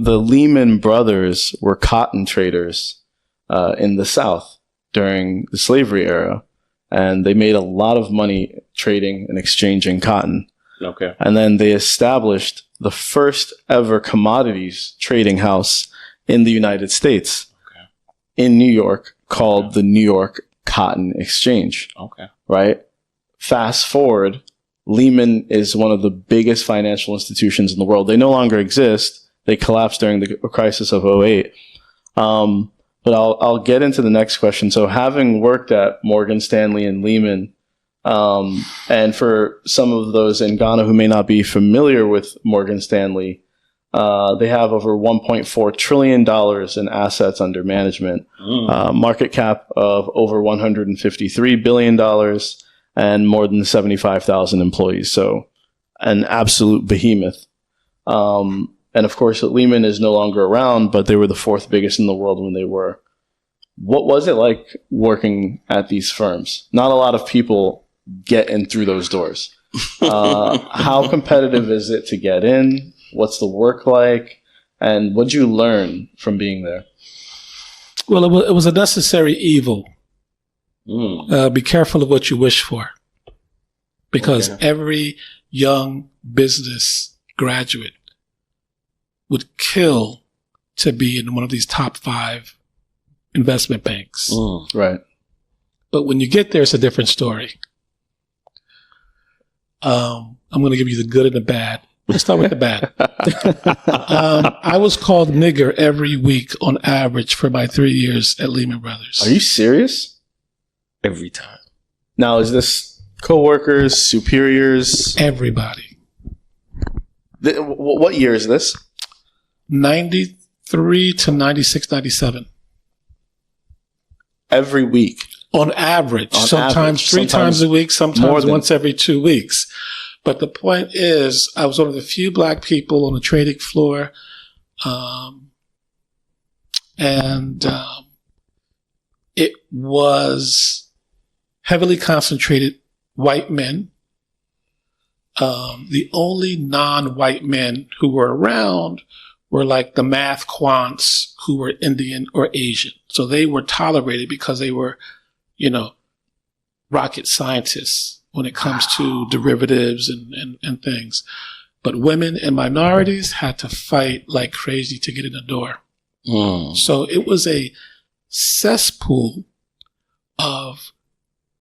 The Lehman brothers were cotton traders in the South during the slavery era, and they made a lot of money trading and exchanging cotton. Okay. And then they established the first ever commodities trading house in the United States, in New York, called the New York Cotton Exchange. Okay. Right? Fast forward, Lehman is one of the biggest financial institutions in the world. They no longer exist. They collapsed during the crisis of '08. But I'll get into the next question. So having worked at Morgan Stanley and Lehman, and for some of those in Ghana who may not be familiar with Morgan Stanley, they have over $1.4 trillion in assets under management, market cap of over $153 billion, and more than 75,000 employees. So an absolute behemoth. And of course, Lehman is no longer around, but they were the fourth biggest in the world when they were. What was it like working at these firms? Not a lot of people get in through those doors. How competitive is it to get in? What's the work like? And what did you learn from being there? Well, it was a necessary evil. Be careful of what you wish for. Because every young business graduate would kill to be in one of these top 5 investment banks. Right. But when you get there, it's a different story. I'm going to give you the good and the bad. Let's start with the bad. I was called nigger every week on average for my 3 years at Lehman Brothers. Are you serious? Every time. Now, is this coworkers, superiors? Everybody. What year is this? 93 to 96, 97. Every week. On average. Sometimes 3 times a week, sometimes once every 2 weeks. But the point is, I was one of the few black people on the trading floor. It was heavily concentrated white men. The only non-white men who were around were like the math quants who were Indian or Asian. So they were tolerated because they were, rocket scientists when it comes to derivatives and things. But women and minorities had to fight like crazy to get in the door. So it was a cesspool of